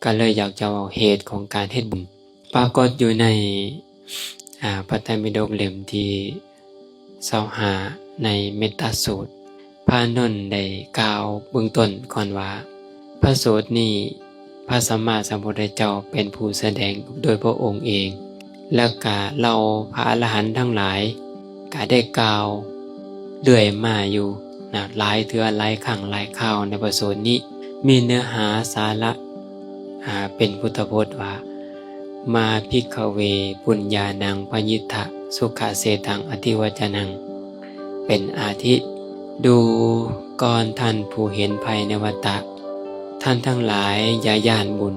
ก็เลยอยากจะเอาเหตุของการเฮ็ดบุญปรากฏอยู่ในพระไตรปิฎกเล่มที่25ในเมตตาสูตรพระอานนท์ได้กล่าวเบื้องต้นก่อนว่าพระสูตรนี้พระสัมมาสัมพุทธเจ้าเป็นผู้แสดงโดยพระองค์เองและก็เราพระอรหันต์ทั้งหลายก็ได้กล่าวเรื่อยมาอยู่หลายเทื่อหลายครั้งหลายคราวในพระสูตรนี้มีเนื้อหาสาระเป็นพุทธพจน์ว่ามาภิกขเวปุญญานังพยิทธะสุขเสตังอธิวัจนังเป็นอาทิดูก่อนท่านผู้เห็นภัยในวัฏฏะท่านทั้งหลายอย่าย่านบุญ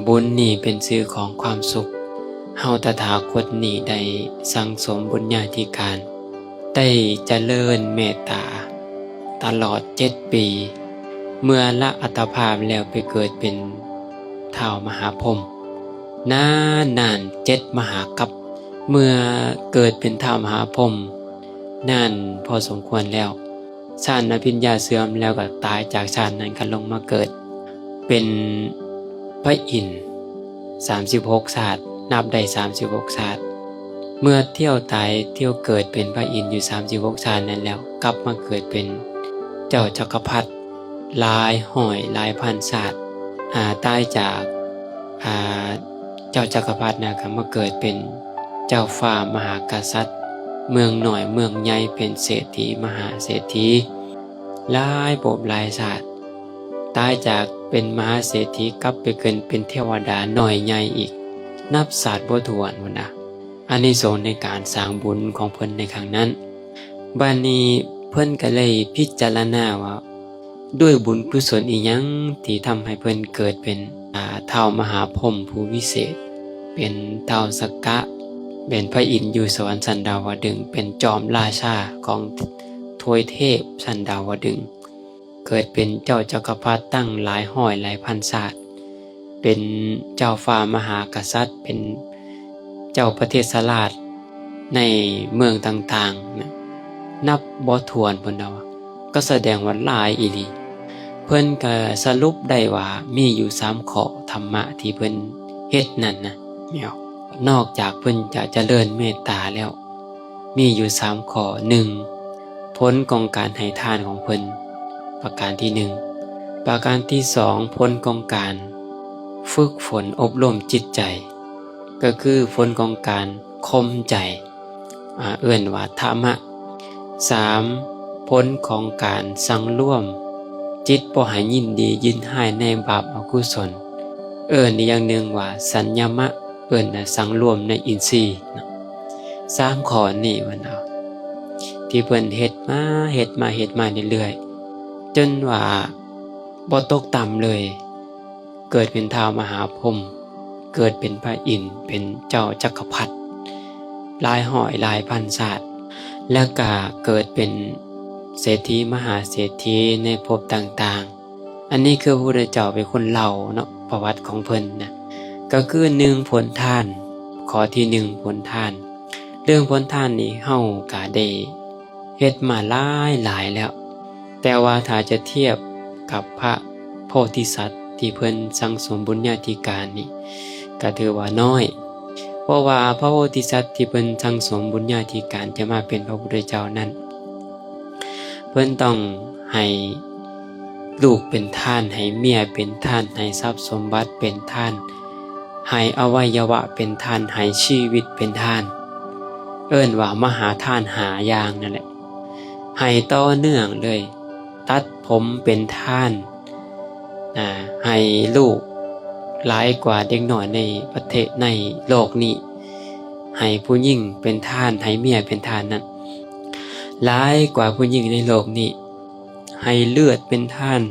บุญนี่เป็นชื่อของความสุขเฮาตถาคตนี่ได้สั่งสมบุญญาธิการได้เจริญเมตตาตลอด7 ปีเมื่อละอัตภาพแล้วไปเกิดเป็นท้าวมหาพรหมนาน7 มหากัปเมื่อเกิดเป็นท้าวมหาพรหมนานพอสมควรแล้วชาติอภิญญาเสื่อมแล้วก็ตายจากชาตินั้นก็ลงมาเกิดเป็นพระอินทร์36 ชาตินับได้36 ชาติเมื่อเที่ยวตายเที่ยวเกิดเป็นพระอินทร์อยู่36 ชาตินั้นแล้วกลับมาเกิดเป็นเจ้าจักรพรรดิหลายห้อยหลายพันชาติตายจากเจ้าจักรพรรดิก็มาเกิดเป็นเจ้าฟ้ามหากษัตริย์เมืองหน่อยเมืองใหญ่เป็นเศรษฐีมหาเศรษฐีหลายภพหลายชาติตายจากเป็นมหาเศรษฐีกลับไปเกิดเป็นเทวดาหน่อยใหญ่อีกนับศาสตร์บ่ถ้วนพุ่นอานิสงส์ในการสร้างบุญของเพิ่นในครั้งนั้นบัดนี้เพิ่นก็เลยพิจารณาว่าด้วยบุญกุศลอีหยังที่ทำให้เพิ่นเกิดเป็นท้าวมหาพรหมผู้วิเศษเป็นท้าวสักกะเป็นพระอินทร์อยู่สวรรค์ชั้นดาวดึงส์เป็นจอมราชาของทวยเทพชั้นดาวดึงส์เกิดเป็นเจ้าจักรพรรดิตั้งหลายห้อยหลายพันชาติเป็นเจ้าฟ้ามหากษัตริย์เป็นเจ้าประเทศราชในเมืองต่างๆนับบ่ถ้วนพุ่นก็แสดงว่าหลายอีหลีเพิ่นก็สรุปได้ว่ามีอยู่3 ข้อธรรมะที่เพิ่นเฮ็ดนั่นนอกจากเพิ่นจะเจริญเมตตาแล้วมีอยู่3 ข้อ 1. ผลของการให้ทานของเพิ่นประการที่ 1ประการที่ 2ผลของการฝึกฝนอบรมจิตใจก็คือผลของการข่มใจเอื้อนว่าธรรมะ 3. ผลของการสังร่วมจิตบ่ให้ยินดียินร้ายในบาปอกุศลอีกอย่างหนึ่งว่าสัญญามะสังร่วมในอินทรีย์3 ข้อนี้ที่เพิ่นเฮ็ดมาเรื่อยๆจนว่าบ่ตกต่ำเลยเกิดเป็นท้าวมหาพรหมเกิดเป็นพระอินทร์เป็นเจ้าจักรพรรดิหลายห้อยหลายพันชาติแล้วก็เกิดเป็นเศรษฐีมหาเศรษฐีในภพต่างๆอันนี้คือพระพุทธเจ้าเป็นคนเล่าประวัติของเพิ่นก็คือ 1. ผลทานข้อที่ 1ผลทานเรื่องผลทานนี่เฮาก็ได้เฮ็ดมาหลายแล้วแต่ว่าถ้าจะเทียบกับพระโพธิสัตว์ที่เพิ่นสั่งสมบุญญาธิการนี่ก็ถือว่าน้อยเพราะว่าพระโพธิสัตว์ที่เพิ่นสั่งสมบุญญาธิการจะมาเป็นพระพุทธเจ้านั้นเพิ่นต้องให้ลูกเป็นทานให้เมียเป็นทานให้ทรัพย์สมบัติเป็นทานให้อวัยวะเป็นทานให้ชีวิตเป็นทานว่ามหาทานหาอย่างนั่นแหละให้ต่อเนื่องเลยตัดผมเป็นทานให้ลูกหลายกว่าเด็กน้อยในประเทศในโลกนี้ให้ผู้หญิงเป็นทานให้เมียเป็นทานนั้นหลายกว่าผู้หญิงในโลกนี้ให้เลือดเป็นทาน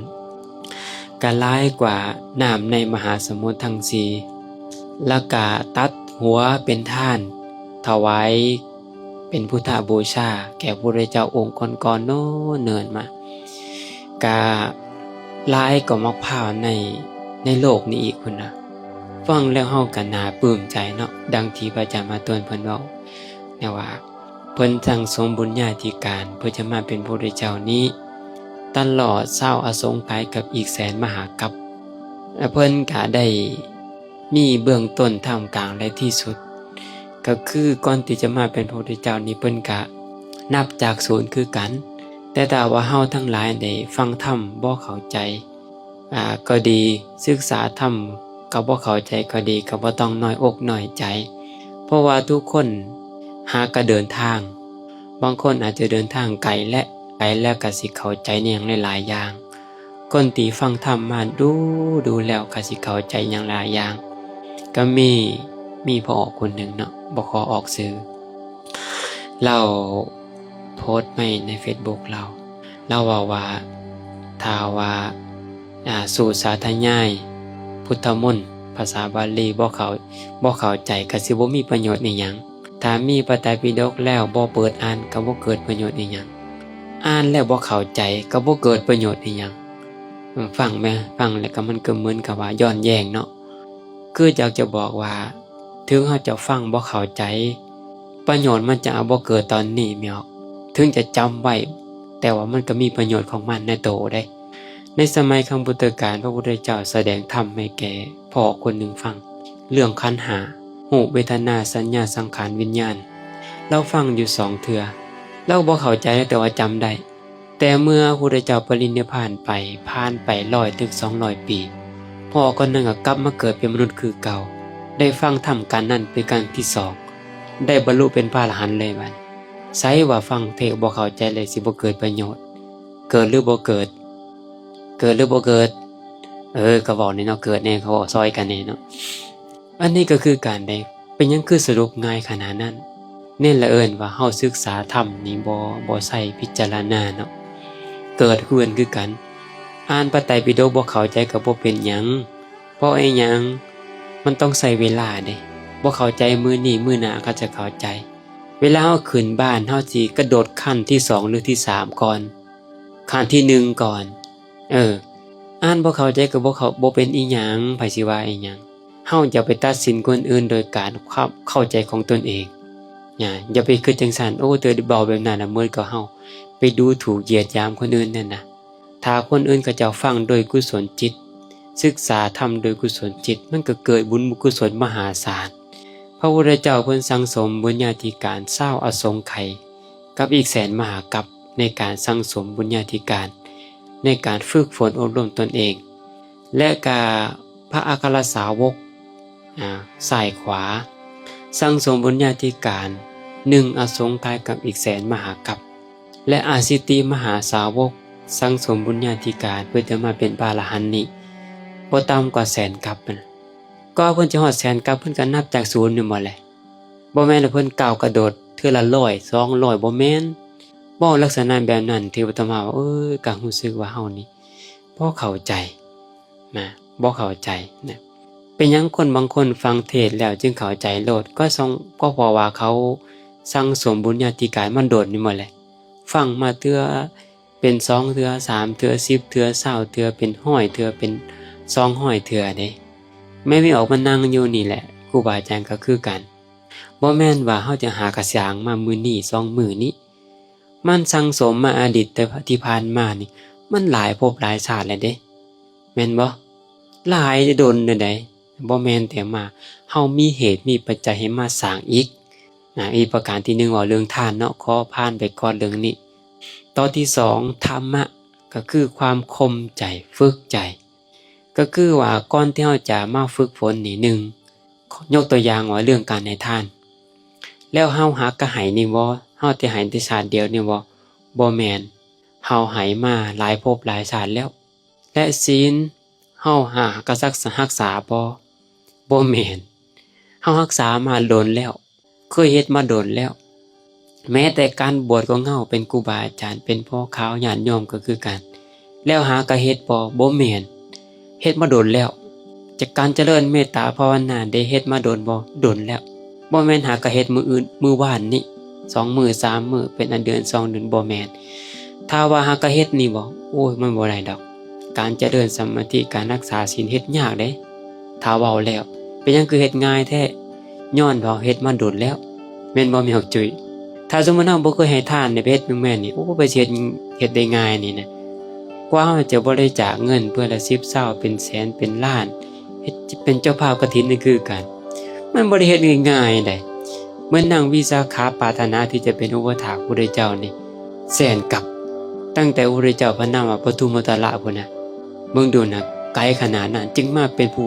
ก็หลายกว่าน้ำในมหาสมุทรทั้ง4แล้วก็ตัดหัวเป็นทานถวายเป็นพุทธบูชาแก่พระพุทธเจ้าองค์ก่อนๆโน้นเนินมาก็หลายกว่ามะพร้าวในโลกนี้อีกพุ่นฟังแล้วเฮาก็น่าปลื้มใจดังที่พระอาจารย์มาต้นเพิ่นเว้าว่าเพิ่นสั่งสมบุญญาธิการเพื่อจะมาเป็นพระพุทธเจ้านี้ตลอด20อสงไขยกับอีก100,000 มหากัป และเพิ่นก็ได้มีเบื้องต้นท่ามกลางและที่สุดก็คือก่อนที่จะมาเป็นพระพุทธเจ้านี่เพิ่นก็นับจากศูนย์คือกันแต่ถ้าว่าเฮาทั้งหลายได้ฟังธรรมบ่เข้าใจก็ดีศึกษาธรรมก็บ่เข้าใจก็ดีก็บ่ต้องน้อยอกน้อยใจเพราะว่าทุกคนหาก็เดินทางบางคนอาจจะเดินทางไกลแล้วก็สิเข้าใจในหยังหลายๆอย่างคนที่ฟังธรรมมาดูแล้วก็สิเข้าใจหยังหลายอย่างก็มีพ่อออกคนหนึ่งเนาะบ่ขอออกสื่อเราโพสต์ไว้ใน Facebook เราว่าถ้าว่าสู่สาธยายพุทธมนต์ภาษาบาลีบ่เข้าใจก็สิบ่มีประโยชน์อีหยังถ้ามีพระไตรปิฎกแล้วบ่เปิดอ่านก็บ่เกิดประโยชน์อีหยังอ่านแล้วบ่เข้าใจก็บ่เกิดประโยชน์อีหยังฟังแล้วก็มันก็เหมือนกับว่าย้อนแย้งเนาะคืออยากจะบอกว่าถึงเฮาจะฟังบ่เข้าใจประโยชน์มันจะบ่เกิดตอนนี้แม่นถึงจะจำไว้แต่ว่ามันก็มีประโยชน์ของมันในโตได้ในสมัยครั้งพุทธกาลพระพุทธเจ้าแสดงธรรมให้แก่พ่อคนหนึ่งฟังเรื่องขันธ์5รูปเวทนาสัญญาสังขารวิญญาณเราฟังอยู่2 เทื่อเราบ่เข้าใจแต่ว่าจำได้แต่เมื่อพระพุทธเจ้าปรินิพพานไป100 ถึง 200 ปีพ่อคนนั้นก็กลับมาเกิดเป็นมนุษย์คือเก่าได้ฟังธรรมกันนั้นเป็นการที่2ได้บรรลุเป็นพระอรหันต์เลยบัดไสว่าฟังเทศบ่เข้าใจเลยสิบ่เกิดประโยชน์เกิดหรือบ่เกิดหรือบ่เกิดก็บอกนี่เนาะเกิดแน่เขาบอกซอยกันแน่เนาะอันนี้ก็คือการได้เป็นหยังคือสรุปง่ายขนาดนั้นเน้นละเอิ้นว่าเฮาศึกษาธรรมนี่บ่ใส่พิจารณาเนาะเกิดคือกันอ่านพระไตรปิฎกบ่เข้าใจก็บ่เป็นหยังเพราะไอ้หยังมันต้องใช้เวลาเด้บ่เข้าใจมื้อนี้มื้อหน้าก็จะเข้าใจเวลาเฮาขึ้นบ้านเฮาสิกระโดดขั้นที่2หรือที่3ก่อนขั้นที่1ก่อนอ่านบ่เข้าใจก็บ่เป็นอีหยังไผสิว่าอีหยังเฮาอย่าไปตัดสินคนอื่นโดยการเข้าใจของตนเองอย่าไปคิดจังซั่นโอ้เธอเบาแบบนั้นน่ะเหมือนกับเฮาไปดูถูกเหยียดหยามคนอื่นนั่นน่ะถ้าคนอื่นเขาเจ้าฟังโดยกุศลจิตศึกษาธรรมโดยกุศลจิตมันก็เกิดบุญกุศลมหาศาลพระพุทธเจ้าเพิ่นสั่งสมบุญญาธิการ20อสงไขยกับอีกแสนมหากัปในการสั่งสมบุญญาธิการในการฝึกฝนอบรมตนเองและกาพระอัครสาวกซ้ายขวาสั่งสมบุญญาธิการ1อสงไขยกับอีกแสนมหากัปและอาสิติมหาสาวกสั่งสมบุญญาธิการเพื่อจะมาเป็นพระอรหันต์นี้บ่ต่ำกว่าแสนกัปก็เพิ่นจะฮอดแสนกัปเพิ่นก็นับจากศูนย์นี่หมดแหละบ่แม่นว่าเพิ่นก้าวกระโดดเทื่อละ100 200บ่แม่นบ่ลักษณะแบบนั้นที่อาตมาว่าก็รู้สึกว่าเฮานี่บ่เข้าใจนะบ่เข้าใจนะเป็นหยังคนบางคนฟังเทศน์แล้วจึงเข้าใจโลดก็เพราะว่าเขาสั่งสมบุญญาธิการมันโดดนี่หมดแหละฟังมาเทื่อเป็น2เทื่อ3เทื่อ10เทื่อ20เทื่อเป็น100เทื่อเป็น200เทื่อเด้แม่มีออกมานั่งอยู่นี่แหละครูบาอาจารย์ก็คือกันบ่แม่นว่าเฮาจะหากระสางมามื้อนี้2มื้อนี้มันสั่งสมมาอดีตแต่ที่ผ่านมานี่มันหลายภพหลายชาติแล้วเด้แม่นบ่หลายดนใดบ่แม่นแต่มาเฮามีเหตุมีปัจจัยให้มาสร้างอีกอีกประการที่1ว่าเรื่องทานเนาะขอผ่านไปก่อนเรื่องนี้ตอนที่2ธรรมะก็คือความคมใจฝึกใจก็คือว่าก่อนที่เฮาจะมาฝึกฝนนี่1ยกตัวอย่างว่าเรื่องการให้ทานแล้วเฮาหากระให้นี่บ่เฮาสิให้แต่ชาติเดียวนี่บ่แม่นเฮาให้มาหลายภพหลายชาติแล้วและศีลเฮาหากะรักษาบ่แม่นเฮารักษามาโดนแล้วเคยเฮ็ดมาโดนแล้วแม้แต่การบวชของเฮาเป็นครูบาอาจารย์เป็นพ่อขาวญาติโยมก็คือกันแล้วหากะเฮ็ดบ่แม่นเฮ็ดมาโดนแล้วจากการเจริญเมตตาภาวนาได้เฮ็ดมาโดนแล้วบ่แม่นหากะเฮ็ดมื้ออื่นมื้อวานนี้2มื้อ3มื้อเป็นอันเดือน2เดือนบ่แม่นถ้าว่าหากะเฮ็ดนี่บ่โอ้ยมันบ่ได้ดอกการเจริญสมาธิการรักษาศีลเฮ็ดยากเด้ถ้าเว้าแล้วเป็นหยังคือเฮ็ดง่ายแท้ย้อนว่าเฮ็ดมาโดนแล้วแม่นบ่มีหกจุ้ยถ้าสมมุติเฮาบ่เคยให้ทานในเพศแม่นนี่โอ้ไปเฮ็ดได้ง่ายนี่นะ กว่าเฮาจะบริจาคเงินเพื่อละ10 20เป็นแสนเป็นล้านเฮ็ดเป็นเจ้าภาพกฐินนี่คือกันมันบ่ได้เฮ็ดง่ายๆได้เหมือนนางวิสาขาปรารถนาที่จะเป็นอุปถากพระพุทธเจ้านี่แสนกับตั้งแต่พระพุทธเจ้าพระนามว่าปทุมมตระพุ่นน่ะเบิ่งดูนะไกลขนาดนั้นจึงมาเป็นผู้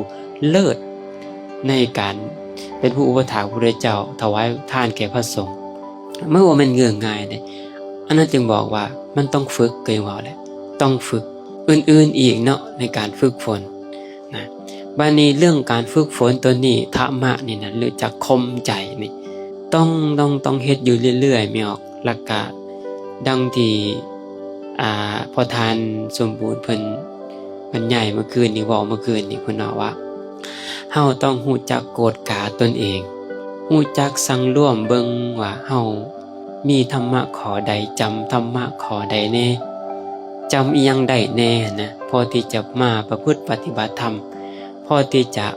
เลิศในการเป็นผู้อุปถากพระพุทธเจ้าถวายทานแก่พระสงฆ์เมื่อว่ามันเงื่อนง่ายเด้อันนั้นจึงบอกว่ามันต้องฝึกเกินว่าแหละต้องฝึกอื่นๆอีกเนาะในการฝึกฝนนะบัดนี้เรื่องการฝึกฝนตัวนี้ธรรมะนี่นะหรือจักคมใจนี่ต้องเฮ็ดอยู่เรื่อยๆไม่ออกหลักกะดังที่พอทานสมบูรณ์เพิ่นบรรยายเมื่อคืนนี้เว้าเมื่อคืนนี้เพิ่นว่าเฮาต้องรู้จักโกรธกาตนเองรู้จักสังร่วมเบิ่งว่าเฮามีธรรมะขอใดจำธรรมะขอใดแน่จำอีหยังได้แน่นะพอที่จะมาประพฤติปฏิบัติธรรมพอที่จะ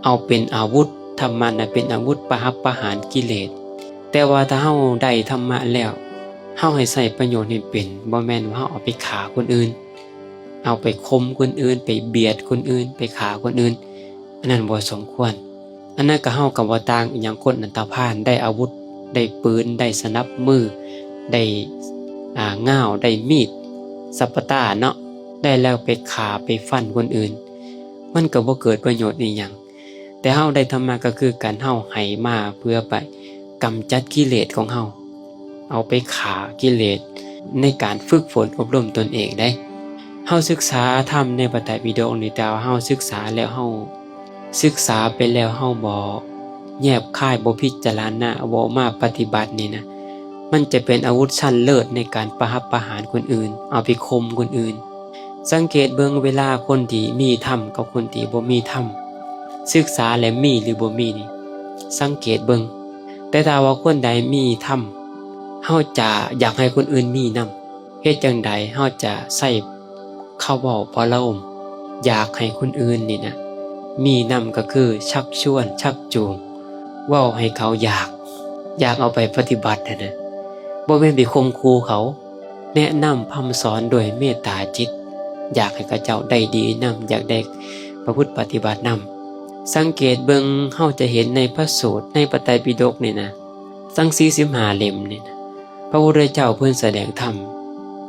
เอาเป็นอาวุธธรรมะน่ะเป็นอาวุธประหับประหารกิเลสแต่ว่าถ้าเฮาได้ธรรมะแล้วเฮาให้ใช้ประโยชน์ให้เป็นบ่แม่นว่าเฮาเอาไปฆ่าคนอื่นเอาไปข่มคนอื่นไปเบียดคนอื่นไปฆ่าคนอื่นอันนั้นบ่สมควรอันนั้นก็เฮาก็บ่ต่างอีหยังคนอันตพาลได้อาวุธได้ปืนได้สนับมือได้ง่าวได้มีดสัปปะตาเนาะได้แล้วไปฆ่าไปฟันคนอื่นมันก็บ่เกิดประโยชน์อีหยังแต่เฮาได้ธรรมะก็คือการเฮาให้มาเพื่อไปกำจัดกิเลสของเฮาเอาไปฆ่ากิเลสในการฝึกฝนอบรมตนเองได้เฮาศึกษาธรรมในพระไตรปิฎกนี่แต่ว่าเฮาศึกษาแล้วเฮาศึกษาไปแล้วเฮาบ่แยบคายบ่พิจารณาบ่มาปฏิบัตินี่นะมันจะเป็นอาวุธชั้นเลิศในการประหับประหารคนอื่นเอาไปข่มคนอื่นสังเกตเบิ่งเวลาคนที่มีธรรมกับคนที่บ่มีธรรมศึกษาแล้วมีหรือบ่มีนี่สังเกตเบิ่งแต่ถ้าว่าคนใดมีธรรมเฮาจะอยากให้คนอื่นมีนำเฮ็ดจังไดเฮาจะใส่เข้าเว้าพอละอมอยากให้คนอื่นนี่นะมีนำก็คือชักชวนชักจูงเว้าให้เขาอยากเอาไปปฏิบัตินะบ่แม่นไปข่มขู่เขาแนะนำพร่ำสอนโดยเมตตาจิตอยากให้เขาเจ้าได้ดีนำอยากได้ประพฤติปฏิบัตินำสังเกตเบิ่งเฮาจะเห็นในพระสูตรในพระไตรปิฎกนี่นะทั้ง45เล่มนี่นะพระพุทธเจ้าเพิ่นแสดงธรรม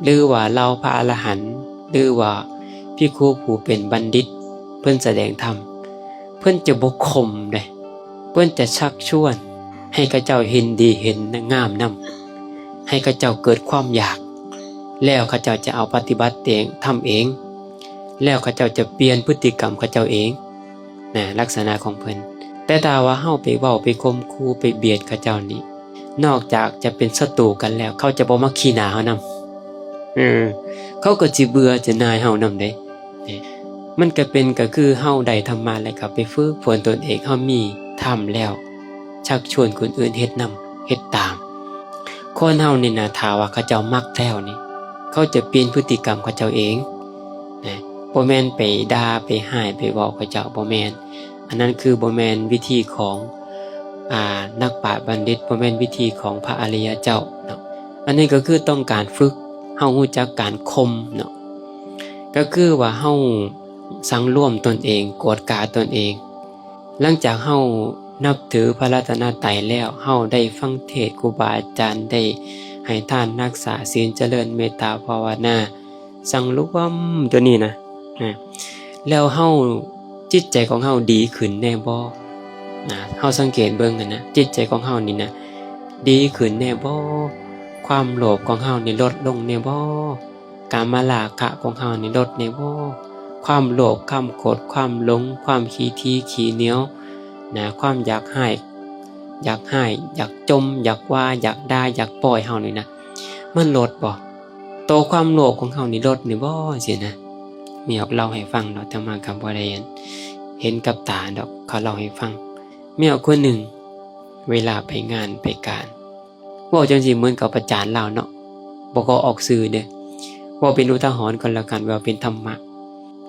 หรือว่าเราพระอรหันต์หรือว่าภิกษุผู้เป็นบัณฑิตเพิ่นแสดงธรรมเพิ่นจะบ่ข่มเด้เพิ่นจะชักชวนให้เขาเจ้าเห็นดีเห็นงามนำให้เขาเจ้าเกิดความอยากแล้วเขาเจ้าจะเอาปฏิบัติเองทำเองแล้วเขาเจ้าจะเปลี่ยนพฤติกรรมเขาเจ้าเองนะลักษณะของเพิ่นแต่ถ้าว่าเฮาไปเว้าไปข่มขู่ไปเบียดเขาเจ้านี่นอกจากจะเป็นศัตรูกันแล้วเขาจะบ่มาขี้หน้าเฮานำเขาก็สิเบื่อจะนายเฮานำเด้มันก็คือเฮาได้ธรรมะแล้วก็ไปฝึกฝนตนเองเฮามีธรรมแล้วชักชวนคนอื่นเฮ็ดนำเฮ็ดตามคนเฮานี่นะถ้าว่าเขาเจ้ามักแล้วนี่เขาจะเปลี่ยนพฤติกรรมเขาเจ้าเองนะบ่แม่นไปด่าไปห้ายไปเว้าเขาเจ้าบ่แม่นอันนั้นคือบ่แม่นวิธีของนักปราชญ์บัณฑิตบ่แม่นวิธีของพระอริยเจ้าเนาะอันนี้ก็คือต้องการฝึกเฮารู้จักการข่มเนาะก็คือว่าเฮาสังร่วมตนเองโกรธกาตนเองหลังจากเฮานับถือพระรัตนตรัยแล้วเฮาได้ฟังเทศน์ครูบาอาจารย์ได้ให้ทานรักษาศีลเจริญเมตตาภาวนาสังรวมตัวนี้นะแล้วเฮาจิตใจของเฮาดีขึ้นแน่บ่เฮาสังเกตเบิ่งกันนะจิตใจของเฮานี่นะดีขึ้นแน่บ่ความโลภของเฮานี่ลดลงแน่บ่กามราคะของเฮานี่ลดแน่บ่ความโลภความโกรธความหลงความขี้ที่ขี้เหนียวความอยากให้อยากจมอยากว่าอยากด่าอยากปล่อยเฮานี่นะมันลดบ่โตความโลภของเฮานี่ลดนี่บ่สินะมีออกเล่าให้ฟังเนาะแต่มากับบ่ได้เห็นกับตาดอกเขาเล่าให้ฟังมีเอาคนหนึ่งเวลาไปงานไปการว่าจังสิเหมือนกับประจานเราเนาะบ่ก็ออกสื่อเด้ว่าเป็นอุทาหรณ์กันแล้วกันว่าเป็นธรรมะ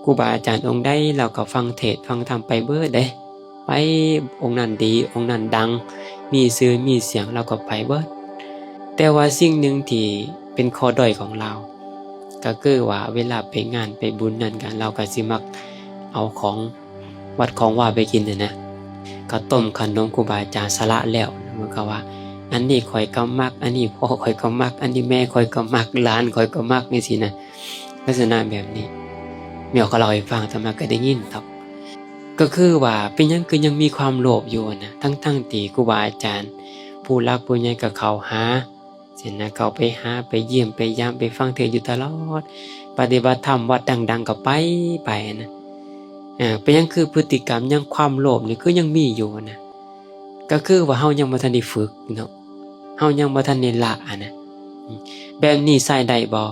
ครูบาอาจารย์องค์ใดเราก็ฟังเทศน์ฟังธรรมไปเบิดเด้ไปองค์นั้นดีองค์นั้นดังมีชื่อมีเสียงเราก็ไปเบิดแต่ว่าสิ่งหนึ่งที่เป็นข้อด้อยของเรา ก็คือว่าเวลาไปงานไปบุญนั่นกันเราก็สิมักเอาของวัดของว่าไปกินนะก็ต้มขนมครูบาอาจารย์สละแล้วมันก็ว่าอันนี้ข่อยก็มักอันนี้พ่อข่อยก็มักอันนี้แม่ข่อยก็มักหลานข่อยก็มักนี่สินะลักษณะแบบนี้แม่ก็เล่าให้ฟังแต่มาก็ได้ยินครับก็คือว่าเป็นยังคือยังมีความโลภอยู่นะทั้งที่ครูบาอาจารย์ผู้รักผู้ใหญ่ก็เข้าหาเช่นนะเขาไปหาไปเยี่ยมไปยามไปฟังเทศน์อยู่ตลอดปฏิบัติธรรมวัดดังๆก็ไปนะเป็นยังคือพฤติกรรมยังความโลภนี่คือยังมีอยู่นะก็คือว่าเฮายังบ่ทันได้ฝึกเนาะเฮายังบ่ทันได้ละนะแบบนี้ใส่ได้บ่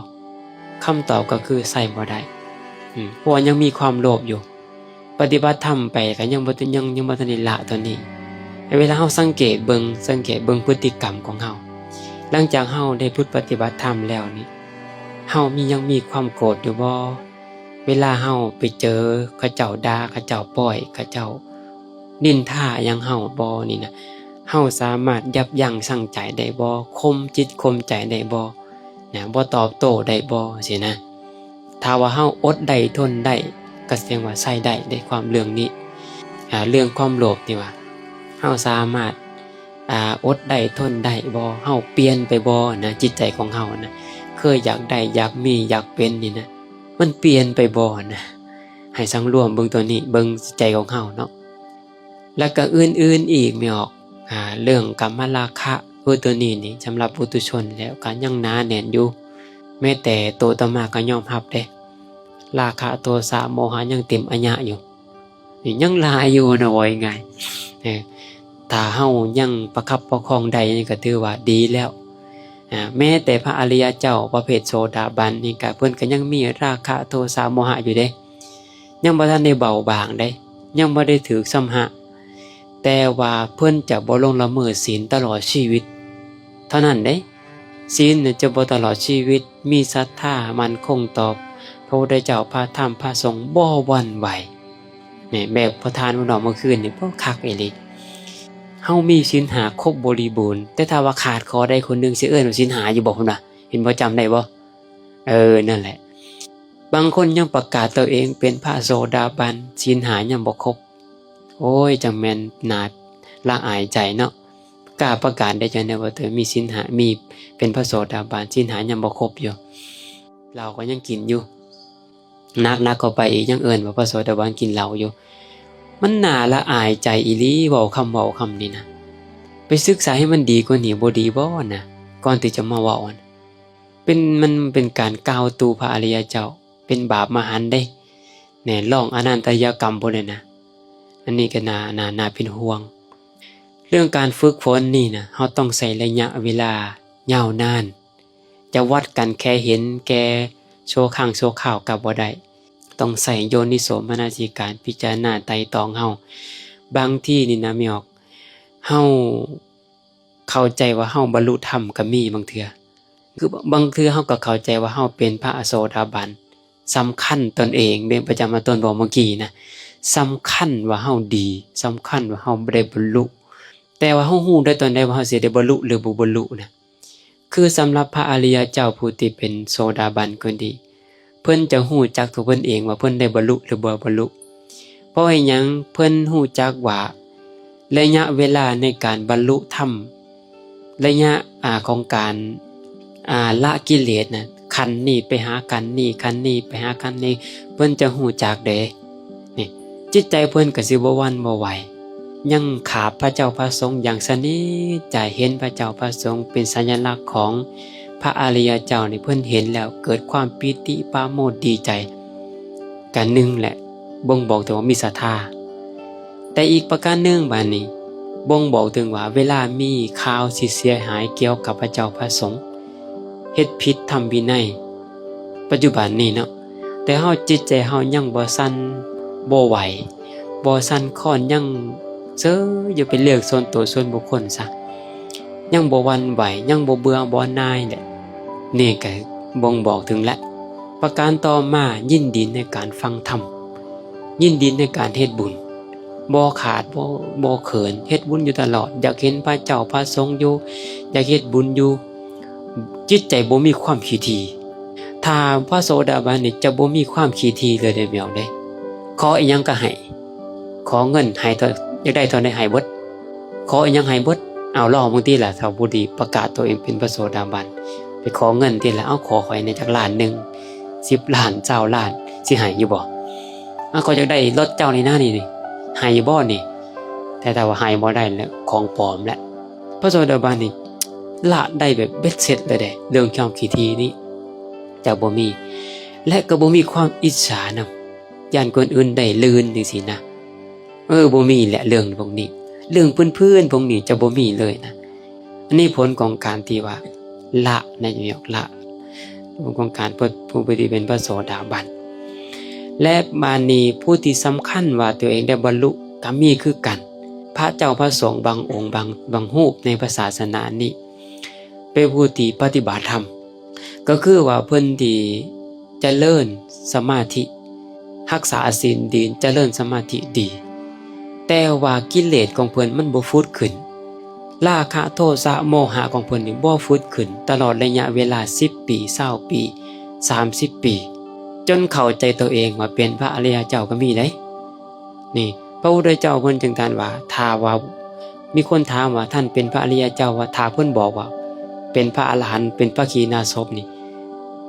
คำตอบก็คือใส่บ่ได้เพราะว่ายังมีความโลภอยู่ปฏิบัติธรรมไปก็ยังบ่ทันได้ละตัวนี้เวลาเฮาสังเกตเบิ่งพฤติกรรมของเฮาหลังจากเฮาได้พุทธปฏิบัติธรรมแล้วนี่เฮายังมีความโกรธอยู่บ่เวลาเฮาไปเจอเขาเจ้าด่าเขาเจ้าป้อยเขาเจ้านินทาอย่างเฮาบ่นี่นะเฮาสามารถยับยั้งชั่งใจได้บ่คมจิตคมใจได้บ่นะบ่ตอบโต้ได้บ่สินะถ้าว่าเฮาอดได้ทนได้ก็แสดงว่าใช้ได้ความเรื่องนี้เรื่องความโลภนี่ว่าเฮาสามารถอดได้ทนได้บ่เฮาเปลี่ยนไปบ่นะจิตใจของเฮานะเคยอยากได้อยากมีอยากเป็นนี่นะมันเปลี่ยนไปบ่นะให้สังรวมเบิ่งตัวนี้เบิ่งใจของเฮาเนาะแล้วก็อื่นๆอีกไม่ออกเรื่องกามราคะตัวนี้นี่สำหรับปุถุชนแล้วก็ยังหนาแน่นอยู่แม้แต่โตตมาก็ยอมรับเด้ราคะโทสะโมหะยังเต็มอัญญะอยู่นี่ยังหลายอยู่นะว่ายังไงถ้าเฮายังประคับประคองได้นี่ก็ถือว่าดีแล้วแม้แต่พระอริยเจ้าประเภทโสดาบันนี่ก็เพิ่นก็ยังมีราคะโทสะโมหะอยู่เด้ยังบ่ทันได้เบาบางได้ยังบ่ได้ถือสัมหะแต่ว่าเพิ่นจะบ่ลงละเมิดศีลตลอดชีวิตเท่านั้นเด้ศีลจะบ่ตลอดชีวิตมีศรัทธามั่นคงต่อพระพุทธเจ้าพระธรรมพระสงฆ์บ่หวั่นไหวนี่แบบพระทานมื้อเมื่อคืนนี่บ่คักอีหลีเฮามีศีลหาครบบริบูรณ์แต่ถ้าว่าขาดขอได้คนนึงสิเอิ้นว่าศีลหาอยู่บ่พุ่นน่ะเห็นบ่จำได้บ่นั่นแหละบางคนยังประกาศตัวเองเป็นพระโสดาบันศีลหายังบ่ครบโอ้ยจังแม่นน่าละอายใจเนาะกล้าประกาศได้จังได๋ว่าตัวมีศีลหามีเป็นพระโสดาบันศีลหายังบ่ครบอยู่เราก็ยังกินอยู่นักเข้าไปอีกยังเอิ้นว่าพระโสดาบันกินเหล้าอยู่มันน่าละอายใจอีหลีเว้าคำนี้นะไปศึกษาให้มันดีกว่านี้บ่ดีบ่นะก่อนที่จะมาเว้ามันเป็นการกล่าวตูพระอริยเจ้าเป็นบาปมหันต์เด้แน่ลองอนันตยกรรมพุ่นน่ะนะอันนี้ก็น่าเป็นห่วงเรื่องการฝึกฝนนี่นะเฮาต้องใช้ระยะเวลายาวนานจะวัดกันแค่เห็นแก่โชว์ข้างโชว์ข่าวกับบ่ได้ต้องใส่โยนิโสมนสิการพิจารณาไตร่ตรองเฮาบางที่นี่นะไม่ออกเฮาเข้าใจว่าเฮาบรรลุธรรมก็มีบางเทื่อคือบางเทื่อเฮาก็เข้าใจว่าเฮาเป็นพระโสดาบันสำคัญตนเองเป็นประจำมาตนบอกเมื่อกี้นะสำคัญว่าเฮาดีสำคัญว่าเฮาบ่ได้บรรลุแต่ว่าเฮาฮู้ได้ตอนใดว่าเฮาสิได้บรรลุหรือบ่บรรลุนะคือสำหรับพระอริยเจ้าผู้ที่เป็นโสดาบันก็ดีเพิ่นจะฮู้จักตัวเพิ่นเองว่าเพิ่นได้บรรลุหรือบ่บรรลุเพราะหยังเพิ่นฮู้จักว่าระยะเวลาในการบรรลุธรรมระยะของการละกิเลสนะขันธ์นี้ไปหาขันธ์นี้ขันธ์นี้ไปหาขันธ์นี้เพิ่นจะฮู้จักเด้นี่จิตใจเพิ่นก็สิบ่หวั่นบ่ไหวยังขาพระเจ้าพระสงฆ์อย่างสนิทใจเห็นพระเจ้าพระสงฆ์เป็นสัญลักษณ์ของพระอริยเจ้านี่เพิ่นเห็นแล้วเกิดความปิติปราโมทย์ดีใจกันหนึ่งแหละบ่งบอกถึงว่ามีศรัทธาแต่อีกประการหนึ่งบาดนี้บ่งบอกถึงว่าเวลามีข่าวสิเสียหายเกี่ยวกับพระเจ้าพระสงฆ์เฮ็ดผิดทำวินัยปัจจุบันนี้เนาะแต่เฮาจิตใจเฮายังบ่สั่นบ่ไหวบ่สั่นคลอนยังอยู่เป็นเรื่องส่วนตัวส่วนบุคคลซะยังบ่หวั่นไหวยังบ่เบื่อบ่นายแหละนี่ก็บ่งบอกถึงและประการต่อมายินดีในการฟังธรรมยินดีในการเฮ็ดบุญบ่ขาดบ่เขินเฮ็ดบุญอยู่ตลอดอยากเห็นพระเจ้าพระสงฆ์อยู่อยากเฮ็ดบุญอยู่จิตใจบ่มีความขี้ถี่ ถ้าพระโสดาบันนี่จะบ่มีความขี้ทีเลยเด้อแมวเด้ขออีหยังก็ให้ขอเงินให้เท่าอยากได้เท่าใดให้เบิดขออีหยังให้เบิดเอาล่อบางทีล่ะถ้าผู้ดีประกาศตัวเองเป็นพระโสดาบันไปขอเงินทีละเอาขอข่อยในจักล้านหนึง10 ล้าน20 ล้านสิให้อยู่บ่ขอยอยากได้รถเจ้านี่นะนี่ให้อยู่บ่นี่แต่ถ้าว่าให้บ่ได้แล้วของปลอมแหละพระโสดาบันนี่ละได้แบบเบ็ดเสร็จเลยเด้เรื่องความขี้ทีนี้จะบ่มีและก็บ่มีความอิจฉานำย่านคนอื่นได้ลื่นจังซี่นะบ่มีแหละเรื่องพวกนี้เรื่องเพื่อนๆพวกนี้จะบ่มีเลยนะอันนี้ผลของการที่ว่าละในยกละผลของการผู้ปฏิเป็นพระโสดาบันและมานี้ผู้ที่สำคัญว่าตัวเองได้บรรลุก็มีคือกันพระเจ้าพระสงฆ์บางองค์บางรูปในศาสนานี้เป็นผู้ที่ปฏิบัติธรรมก็คือว่าเพิ่นที่เจริญสมาธิรักษาศีลดีเจริญสมาธิดีแต่ว่ากิเลสของเพิ่นมันบ่ฟุดขึ้นราคะโทสะโมหะของเพิ่นนี่บ่ฟุดขึ้นตลอดระยะเวลา10 ปี20 ปี30 ปีจนเข้าใจตัวเองว่าเป็นพระอริยเจ้าก็มีได้นี่พระพุทธเจ้าเพิ่นจึงตรัสว่าถ้าว่ามีคนถามว่าท่านเป็นพระอริยเจ้าว่าถ้าเพิ่นบอกว่าเป็นพระอรหันต์เป็นพระขีณาสพนี่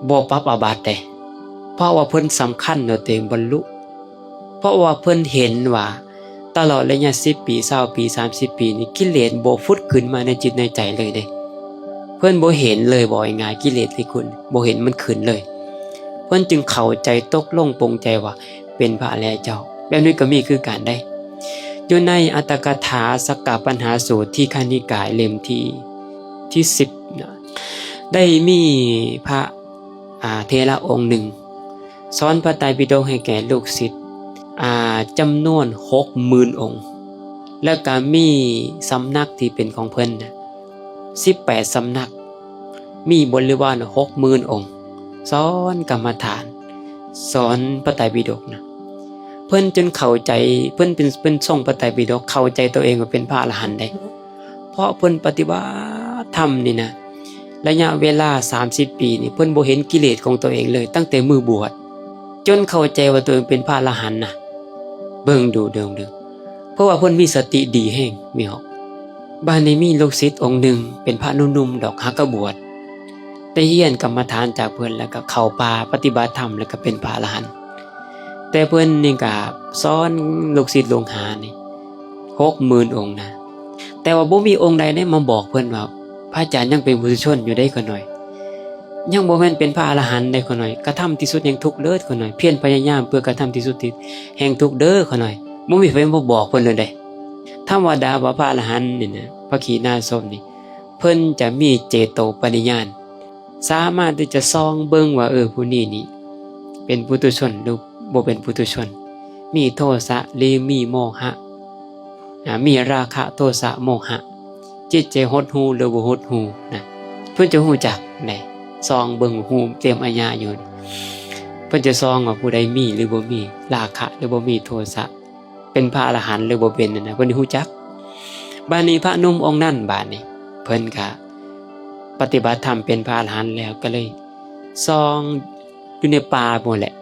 บ่ปรับอาบัติได้เพราะว่าเพิ่นสำคัญว่าตัวเองบรรลุเพราะว่าเพิ่นเห็นว่าตลอดระยะ10 ปี20 ปี30 ปีนี่กิเลสบ่ฟุดขึ้นมาในจิตในใจเลยเด้เพิ่นบ่เห็นเลยบ่ง่ายกิเลสที่คุณบ่เห็นมันขึ้นเลยเพิ่นจึงเข้าใจตกลงปรงใจว่าเป็นพระอริยเจ้าแบบนี้ก็มีคือการได้อยู่ในอัตถกถาสักกะปัญหาสูตรที่คณิกายเล่มที่10นะได้มีพระเทระองค์หนึ่งสอนพระไตรปิฎกให้แก่ลูกศิษย์จำนวน 60,000 องค์แล้วก็มีสำนักที่เป็นของเพิ่นนะ18สำนักมีบริวาร 60,000 องค์สอนกรรมฐานสอนพระไตรปิฎกนะเพิ่นจนเข้าใจเพิ่นเป็นทรงพระไตรปิฎกเข้าใจตัวเองว่าเป็นพระอรหันต์ได้เพราะเพิ่นปฏิบัติธรรมนี่นะระยะเวลา30 ปีนี่เพิ่นบ่เห็นกิเลสของตัวเองเลยตั้งแต่มือบวชจนเข้าใจว่าตัวเองเป็นพระอรหันต์นะเบิ่งดูเด้อเพราะว่าเพิ่นมีสติดีแฮงมีหอกบ้านนี้มีลูกศิษย์องค์หนึ่งเป็นพระหนุ่มๆดอกฮักกะบวชได้เรียนกรรมฐานจากเพิ่นแล้วก็เข้าป่าปฏิบัติธรรมแล้วก็เป็นพระอรหันต์แต่เพิ่นนี่ก็สอนลูกศิษย์ลงหานี่ 60,000 องค์นะแต่ว่าบ่มีองค์ใดได้มาบอกเพิ่นว่าพระอาจารย์ยังเป็นปุถุชนอยู่ได้ก็หน่อยยังบ่แม่นเป็นพระอรหันต์ได้ก็หน่อยกระทำที่สุดแห่งทุกข์เด้อก็หน่อยเพียรพยายามเพื่อกระทำที่สุดแห่งทุกข์เด้อก็หน่อยบ่มีไผมาบอกเพิ่นเลยเด้ธรรมดาว่าพระอรหันต์นี่นะพระขีณาสพนี่เพิ่นจะมีเจโตปริญญาณสามารถที่จะส่องเบิ่งว่าผู้นี้นี่เป็นปุถุชนหรือบ่เป็นปุถุชนมีโทสะหรือมีโมหะมีราคะโทสะโมหะจิตใจหดหู่หรือบ่หดหู่นะเพิ่นจะฮู้จักได้ซองเบิ่งหูเตรียมอาญาอยู่เพิ่นจะซองว่าผู้ใดมีหรือบ่มีราคะหรือบ่มีโทสะเป็นพระอรหันต์หรือบ่เป็นนั่นนะเพิ่นฮู้จักบัดนี้พระหนุ่มองค์นั้นบัดนี้เพิ่นก็ปฏิบัติธรรมเป็นพระอรหันต์แล้วก็เลยซองอยู่ในป่าหมดแหละ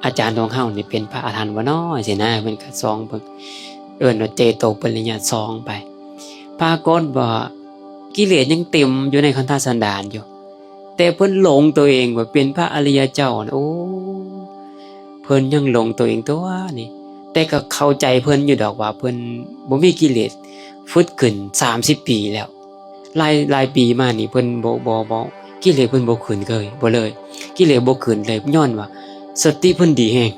อาจารย์ของเฮานี่เป็นพระอรหันต์บ่น้อสินะเพิ่นก็ซองเบิ่งว่าเจโตปริญญาซองไปปรากฏว่ากิเลสยังเต็มอยู่ในขันธสันดานอยู่แต่เพิ่นหลงตัวเองว่าเป็นพระอริยเจ้านะเพิ่นยังหลงตัวเองตัวนี่แต่ก็เข้าใจเพิ่นอยู่ดอกว่าเพิ่นบ่มีกิเลสฟุดขึ้น30 ปีแล้วหลายปีมานี่เพิ่นบ่กิเลสเพิ่นบ่ขึ้นเลยบ่เลยกิเลสบ่ขึ้นเลยย้อนว่าสติเพิ่นดีแฮง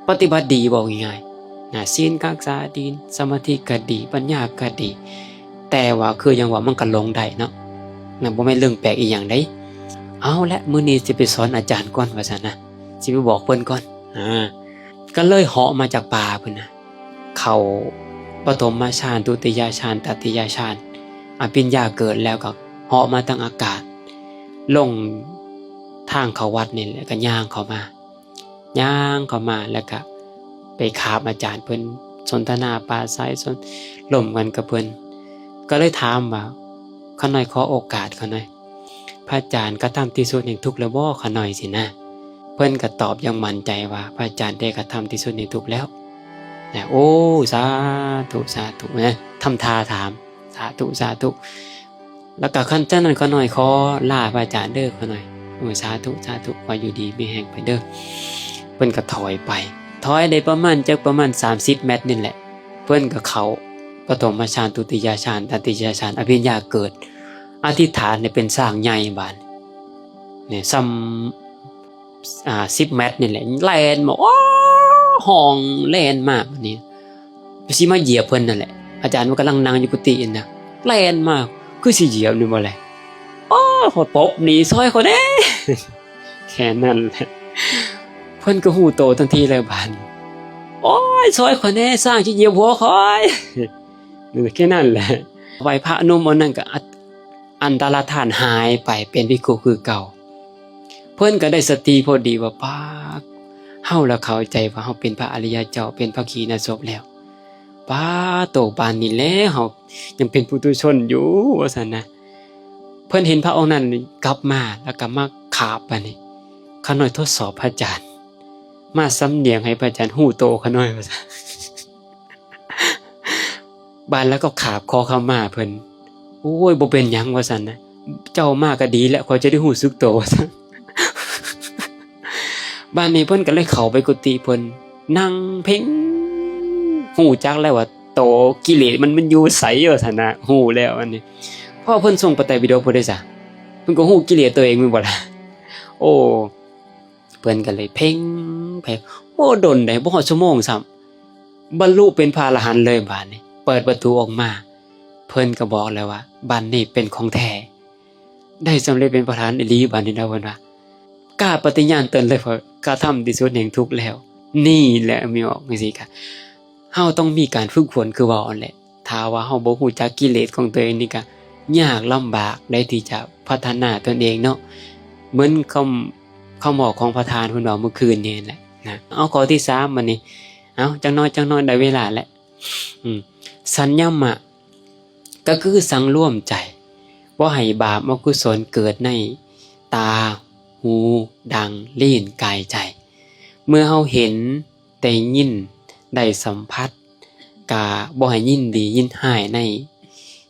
ปฏิบัติดีบอกง่ายๆศีลรักษาดีสมาธิก็ดีปัญญาก็ดีแต่ว่าคือยังว่ามันก็ลงได้เนาะบ่แม่นเรื่องแปลกอีหยังไดเอาละมื้อนี้สิไปสอนอาจารย์ก่อนว่าซั่นนะสิไปบอกเพิ่นก่อนก็เลยเหาะมาจากป่าเพิ่นนะเข้าปฐมฌานทุติยฌานตติยฌานอภิญญาเกิดแล้วก็เหาะมาทางอากาศลงทางเข้าวัดนี่แล้วก็ย่างเข้ามาแล้วก็ไปคาบอาจารย์เพิ่นสนทนาปราศัยล่มกันกับเพิ่นก็เลยถามว่าขอหน่อยขอโอกาสขอหน่อย พระอาจารย์กระทำที่สุดแห่งทุกข์แล้วบ่ขะหน่อยสินะเพิ่นก็ตอบอย่างมั่นใจว่าพระอาจารย์ได้กระทำที่สุดแห่งทุกข์แล้วนะโอ้สาธุสาธุนะทำท่าถามสาธุสาธุแล้วก็ขั้นนั้นขะหน่อยขอลาพระอาจารย์เด้อขะหน่อยโอ้สาธุสาธุว่าอยู่ดีมีแห่งไปเด้อเพิ่นก็ถอยไปถอยได้ประมาณ30 เมตรนี่แหละเพิ่นก็เข้าปฐมฌานทุติยฌานตติยฌานอภิญญาเกิดอธิษฐานเนี่ยเป็นสร้างใหญ่บาดเนี่ยซ้ำ10 เมตรนี่แหละแล่นมาอ้อห้องแล่นมากบัดนี้สิมาเหยียบเพิ่นนั่นแหละอาจารย์มันกำลังนั่งอยู่กุฏิน่ะแล่นมากคือสิเหยียบนี่บ่แหละอ้อขอตบหนีซอยเขาแน่แค่นั้นแหละเพิ่นก็ฮู้โตทันทีเลยบาดโอ้ยซอยเขาแน่สร้างสิเหยียบหัวคอยแค่นั้นแหละไหว้พระนมอันนั้นก็อันตรธานหายไปเป็นภิกขุคือเก่าเพิ่นก็ได้สติพอดีว่าป้าเฮาละเข้าใจว่าเฮาเป็นพระอริยเจ้าเป็นพระขีณาสพแล้วป้าโตปานนี้แล้วเฮายังเป็นปุถุชนอยู่ว่าซั่นนะเพิ่นเห็นพระองค์นั้นกลับมาแล้วก็มาขาบบัดนี้ข้าน้อยทดสอบพระอาจารย์มาสำเนียงให้พระอาจารย์ฮู้โตข้าน้อยว่าซั่นบานแล้วก็ขาบคอเข้ามาเพิ่นโอ้ยบ่เป็นหยังว่าซั่นนะเจ้ามาก็ดีแล้วขอจะได้ฮู้สึกโตว่าซั่นบ้านนี้เพิ่นก็เลยเข้าไปกุฏิเพิ่นนั่งเพ่งฮู้จักแล้วว่าโตกิเลสมันอยู่ไสว่าซั่นนะฮู้แล้วอันนี้พอเพิ่นส่งปไตยปิฎกพุ่นได้ซะเพิ่นก็ฮู้กิเลสตัวเองแม่นบ่ล่ะโอ้เพิ่นก็เลยเพ่งไปโอ้ดนได้บ่ฮอดชั่วโมงซ้ำบรรลุเป็นพระอรหันต์เลยบาดนี้เปิดประตูออกมาเพิ่นก็บอกแล้วว่าบัดนี้เป็นของแท้ได้สำเร็จเป็นพระอรหันต์อีหลีบัดนี้นะเพิ่นว่ากล้าปฏิญาณตนเลยว่ากระทำที่สุดแห่งทุกข์แล้วนี่แหละมีออกจังซี่ค่ะเฮาต้องมีการฝึกฝนคือว่าอันแหละถ้าว่าเฮาบ่ฮู้จักกิเลสของตัวเองนี่ก็ยากลำบากได้ที่จะพัฒนาตนเองเนาะเหมือนคำบอกของประธานเพิ่นว่าเมื่อคืนนี่แหละนะเอาข้อที่3บัดนี้เอาจังน้อยได้เวลาแล้วสัญญมะก็คือสังร่วมใจบ่ให้บาปอกุศลเกิดในตาหูดังลิ้นกายใจเมื่อเฮาเห็นได้ยินได้สัมผัสกะบ่ให้ยินดียินร้ายใน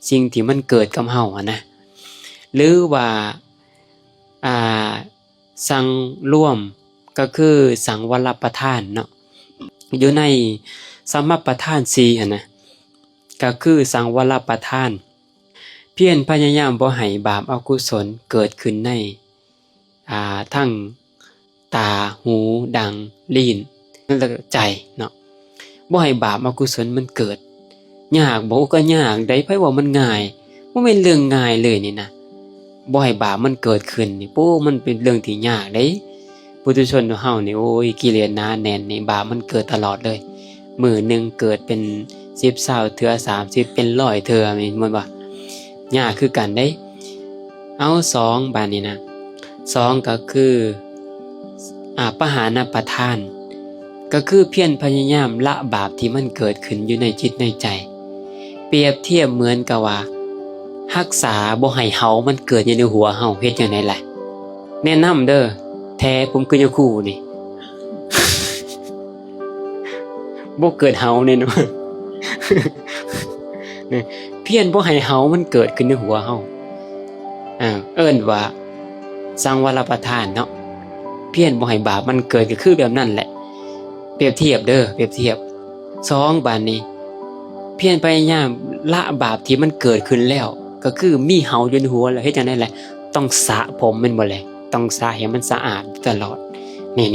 สิ่งที่มันเกิดกับเฮานะหรือว่าสังร่วมก็คือสังวรประทานเนาะอยู่ในสมปทาน4นะก็คือสังวรประทานเพียรพยายามบ่ให้บาปอกุศลเกิดขึ้นในทั้งตาหูดังลิ้นแล้วก็ใจเนาะบ่ให้บาปอกุศลมันเกิดยากบ่ก็ยากได้ไผว่ามันง่ายบ่แม่นเรื่องง่ายเลยนี่นะบ่ให้บาปมันเกิดขึ้นนี่โป้มันเป็นเรื่องที่ยากเด้ปุถุชนเฮานี่โอ้ยกิเลสหนาแน่นนี่บาปมันเกิดตลอดเลยมื้อนึงเกิดเป็น10 20เทื่อ30เป็น100เทื่อแม่นบ่ยากคือกันเด้เอา2บาดนี้นะ2ก็คือปหานประทานก็คือเพียรพยายามละบาปที่มันเกิดขึ้นอยู่ในจิตในใจเปรียบเทียบเหมือนกับว่ารักษาบ่ให้เฮามันเกิดอยู่ในหัวเฮาเฮ็ดจังได๋ล่ะแนะนำเด้อแท้ผมคือยังคู่นี่ บ่เกิดเฮาแน่นอนนี่เพียรบ่ให้เฮามันเกิดขึ้นในหัวเฮาเอิ้นว่าสังวรประทานเนาะเพียรบ่ให้บาปมันเกิดก็คือแบบนั้นแหละเปรียบเทียบเด้อเปรียบเทียบ2บาดนี้เพียรพยายามละบาปที่มันเกิดขึ้นแล้วก็คือมีเฮาอยู่ในหัวแล้วเฮ็ดจังได๋ล่ะต้องสระผมแม่นบ่แลต้องสระให้มันสะอาดตลอดนี่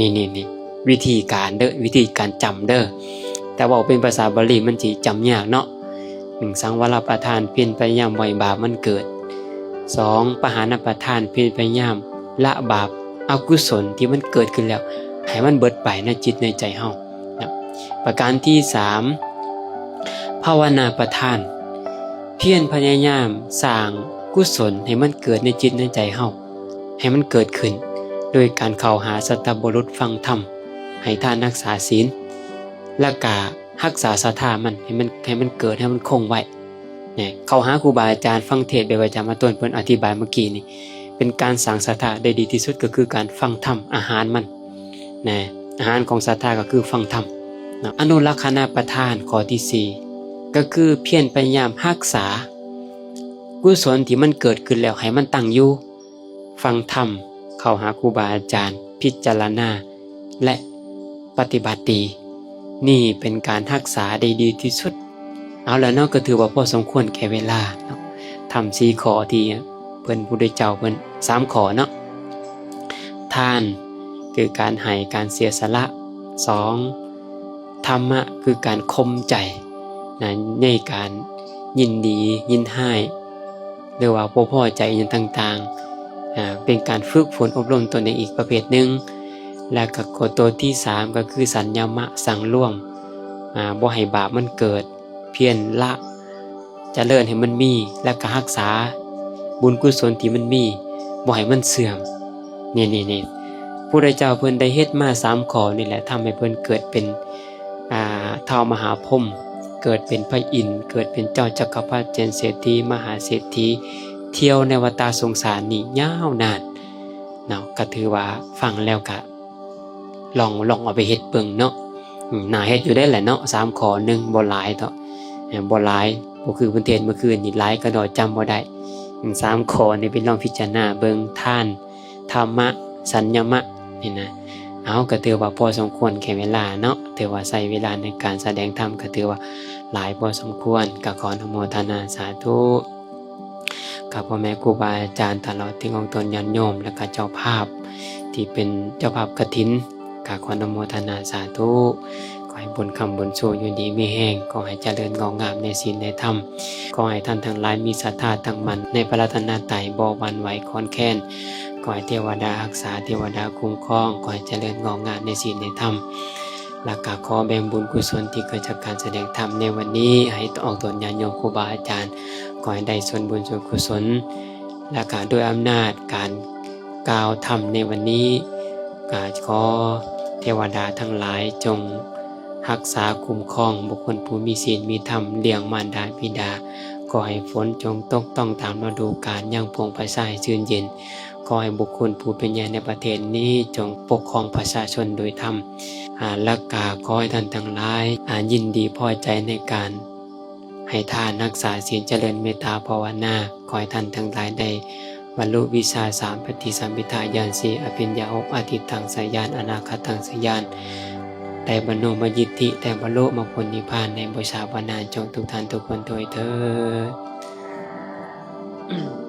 วิธีการเด้อวิธีการจำเด้อแต่ว่าเป็นภาษาบาลีมันสิจำยากเนาะ1สังวรประทานเพียรพยายามบ่ให้บาปมันเกิด2ปหานประทานเพียรพยายามละบาปอกุศลที่มันเกิดขึ้นแล้วให้มันเบิดไปในจิตในใจเฮานะประการที่3ภาวนาประทานเพียรพยายามสร้างกุศลให้มันเกิดในจิตในใจเฮาให้มันเกิดขึ้นโดยการเข้าหาสัตตบุรุษฟังธรรมให้ทานรักษาศีลและก็รักษาศรัทธามันให้มันเกิดให้มันคงไว้เนี่ยเข้าหาครูบาอาจารย์ฟังเทศน์แบบอาจารย์มาต้นเพิ่นอธิบายเมื่อกี้นี่ เป็นการสร้างศรัทธาได้ดีที่สุดก็คือการฟังธรรมอาหารมันนะอาหารของศรัทธาก็คือฟังธรรมนะอนุรักษณประทานข้อที่4ก็คือเพียรพยายามรักษากุศลที่มันเกิดขึ้นแล้วให้มันตั้งอยู่ฟังธรรมเข้าหาครูบาอาจารย์พิจารณาและปฏิบัติดีนี่เป็นการรักษาได้ดีที่สุดเอาแล้วเนาะก็ถือว่าพอสมควรแก่เวลาเนาะทำ4ข้อที่เพิ่นผู้ได้เจ้าเพิ่น3ข้อเนาะทานคือการให้การเสียสละ2ธรรมะคือการคมใจนะในการยินดียินให้หรือว่าบ่พอใจอย่างต่างๆเป็นการฝึกฝนอบรมตนเองอีกประเภทหนึ่งและก็กฎตัวที่3ก็คือสัญญามะสังร่วมบ่ให้บาปมันเกิดเพียรละเจริญให้มันมีและก็รักษาบุญกุศลที่มันมีบ่ให้มันเสื่อมนี่ผู้ใดเจ้าเพิ่นได้เฮ็ดมา3ข้อนี่แหละทำให้เพิ่นเกิดเป็นท้าวมหาพรหมเกิดเป็นพระอินทร์เกิดเป็นเจ้าจักรพรรดิเจนเศรษฐีมหาเศรษฐีเที่ยวในวัฏสงสารนี่ยาวนานเนาะก็ถือว่าฟังแล้วก็ลองเอาไปเฮ็ดเบิ่งเนาะน่าเฮ็ดอยู่ได้แหละเนาะ3ข้อ1บ่หลายเนาะบ่หลายบ่คือเพิ่นเทศเมื่อคืนนี่หลายก็ดอกจำบ่ได้3ข้อนี่เป็นลองพิจารณาเบิ่งทานธรรมะสัญญามะนี่นะเอาก็ถือว่าพอสมควรแก่เวลาเนาะถือว่าใช้เวลาในการแสดงธรรมก็ถือว่าหลายพอสมควรก็ขออนุโมทนาสาธุกับพ่อแม่ครูบาอาจารย์ตลอดถึงองค์ตนญาติโยมและก็เจ้าภาพที่เป็นเจ้าภาพกฐินก็ขออนุโมทนาสาธุขอให้บุญคำบุญชูอยู่ดีมีแห้งขอให้เจริญงอกงามในศีลในธรรมขอให้ท่านทั้งหลายมีศรัทธาตั้งมั่นในพระรัตนตรัยบ่หวั่นไหวคลอนแค้นขอให้เทวดารักษาเทวดาคุ้มครองขอให้เจริญงอกงามในศีลในธรรมและก็ขอแบ่งบุญกุศลที่เกิดจากการแสดงธรรมในวันนี้ให้ออกตนญาณโยมครูบาอาจารย์ขอให้ได้ส่วนบุญส่วนกุศลและก็ด้วยอำนาจการกล่าวธรรมในวันนี้ก็ขอเทวดาทั้งหลายจงรักษาคุ้มครองบุคคลผู้มีศีลมีธรรมเลี้ยงมารดาบิดาขอให้ฝนจงตกต้องตามฤดูกาลยังโปร่งใสชื่นเย็นขอให้บุคคลผู้เป็นใหญ่ในประเทศนี้จงปกครองประชาชนโดยธรรมและกาขอให้ท่านทั้งหลายยินดีพอใจในการให้ทานรักษาศีลเจริญเมตตาภาวนาขอให้ท่านทั้งหลายได้บรรลุวิชา3ปฏิสัมภิทาญาณ4อภิญญา6อทิตังสยานอนาคตังสยานได้บรรลุมยิทธิได้บรรลุมรรคผลนิพพานในบุญชาวนานจงทุกท่านทุกคนโดยเถิด